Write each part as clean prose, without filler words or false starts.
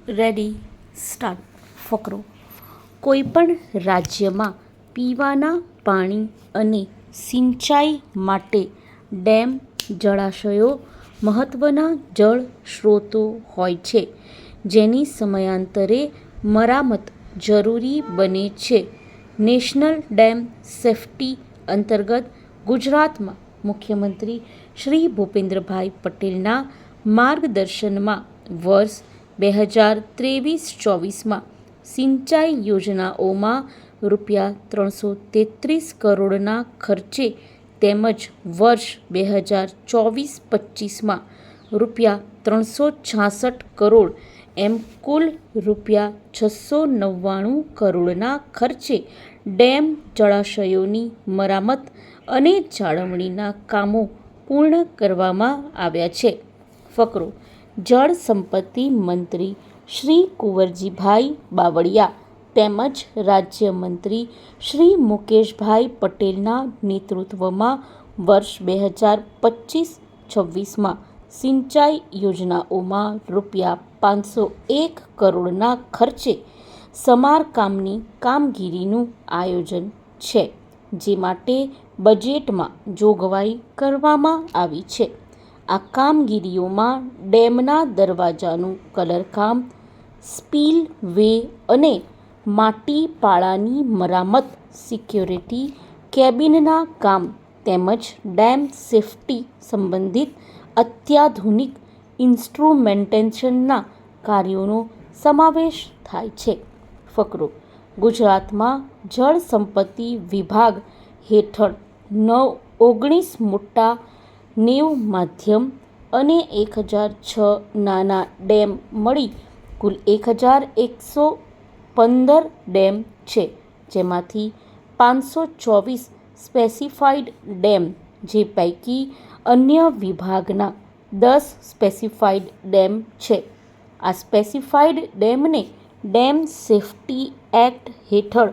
Ready start. ફકરો. કોઈપણ રાજ્યમાં પીવાના પાણી અને સિંચાઈ માટે ડેમ, જળાશયો મહત્વના જળ સ્ત્રોતો હોય છે, જેની સમયાંતરે મરામત જરૂરી બને છે. નેશનલ ડેમ સેફ્ટી અંતર્ગત ગુજરાતમાં મુખ્યમંત્રી શ્રી ભૂપેન્દ્રભાઈ પટેલના માર્ગદર્શનમાં વર્ષ 2023-24માં સિંચાઈ યોજનાઓમાં રૂ333 કરોડના ખર્ચે તેમજ વર્ષ 2024-25માં રૂ366 કરોડ એમ કુલ રૂ699 કરોડના ખર્ચે ડેમ, જળાશયોની મરામત અને જાળવણીના કામો પૂર્ણ કરવામાં આવ્યા છે. ફકરો. જળ સંપત્તિ મંત્રી શ્રી કુંવરજીભાઈ બાવળિયા તેમજ રાજ્યમંત્રી શ્રી મુકેશભાઈ પટેલના નેતૃત્વમાં વર્ષ 2025-26માં સિંચાઈ યોજનાઓમાં રૂ501 કરોડના ખર્ચે સમારકામની કામગીરીનું આયોજન છે, જે માટે બજેટમાં જોગવાઈ કરવામાં આવી છે. આ કામગીરીઓમાં ડેમના દરવાજાનું કલરકામ, સ્પીલ વે અને માટી પાળાની મરામત, સિક્યોરિટી કેબિનના કામ તેમજ ડેમ સેફ્ટી સંબંધિત અત્યાધુનિક ઇન્સ્ટ્રુમેન્ટેશનના કાર્યોનો સમાવેશ થાય છે. ફકરો. ગુજરાતમાં જળ સંપત્તિ વિભાગ હેઠળ 19 મોટા, 90 માધ્યમ અને 1006 નાના ડેમ મળી કુલ 1115 ડેમ છે, જેમાંથી 524 સ્પેસિફાઈડ ડેમ, જે પૈકી અન્ય વિભાગના 10 સ્પેસિફાઈડ ડેમ છે. આ સ્પેસિફાઈડ ડેમને ડેમ સેફ્ટી એક્ટ હેઠળ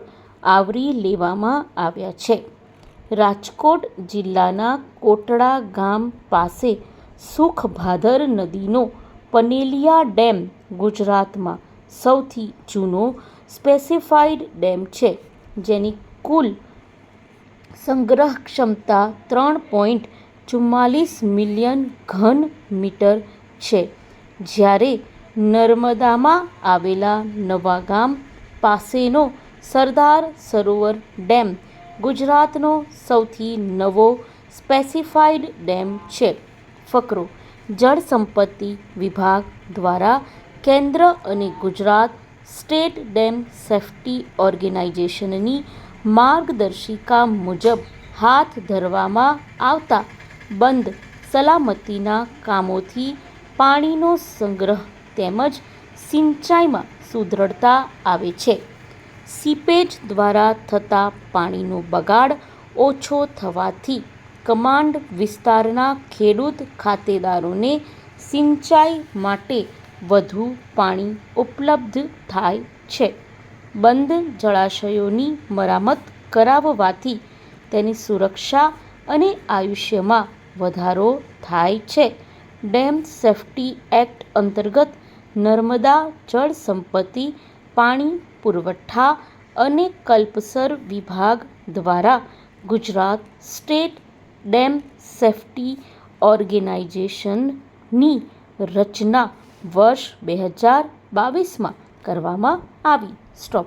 આવરી લેવામાં આવ્યા છે. રાજકોટ જિલ્લાના કોટડા ગામ પાસે સુખભાદર નદીનો પનેલિયા ડેમ ગુજરાતમાં સૌથી જૂનો સ્પેસિફાઈડ ડેમ છે, જેની કુલ સંગ્રહ ક્ષમતા 3.44 મિલિયન ઘન મીટર છે. જ્યારે નર્મદામાં આવેલા નવાગામ પાસેનો સરદાર સરોવર ડેમ ગુજરાતનો સૌથી નવો સ્પેસિફાઈડ ડેમ છે. ફકરો. જળ સંપત્તિ વિભાગ દ્વારા કેન્દ્ર અને ગુજરાત સ્ટેટ ડેમ સેફ્ટી ઓર્ગેનાઇઝેશનની માર્ગદર્શિકા મુજબ હાથ ધરવામાં આવતા બંધ સલામતીના કામોથી પાણીનો સંગ્રહ તેમજ સિંચાઈમાં સુદ્રઢતા આવે છે. સીપેજ દ્વારા થતા પાણીનો બગાડ ઓછો થવાથી કમાન્ડ વિસ્તારના ખેડૂત ખાતેદારોને સિંચાઈ માટે વધુ પાણી ઉપલબ્ધ થાય છે. બંધ જળાશયોની મરામત કરાવવાથી તેની સુરક્ષા અને આયુષ્યમાં વધારો થાય છે. ડેમ સેફ્ટી એક્ટ અંતર્ગત નર્મદા જળ સંપત્તિ પાણી પુરવઠા અને કલ્પસર વિભાગ દ્વારા ગુજરાત સ્ટેટ ડેમ સેફ્ટી ઓર્ગેનાઇઝેશનની રચના વર્ષ 2022માં કરવામાં આવી. સ્ટોપ.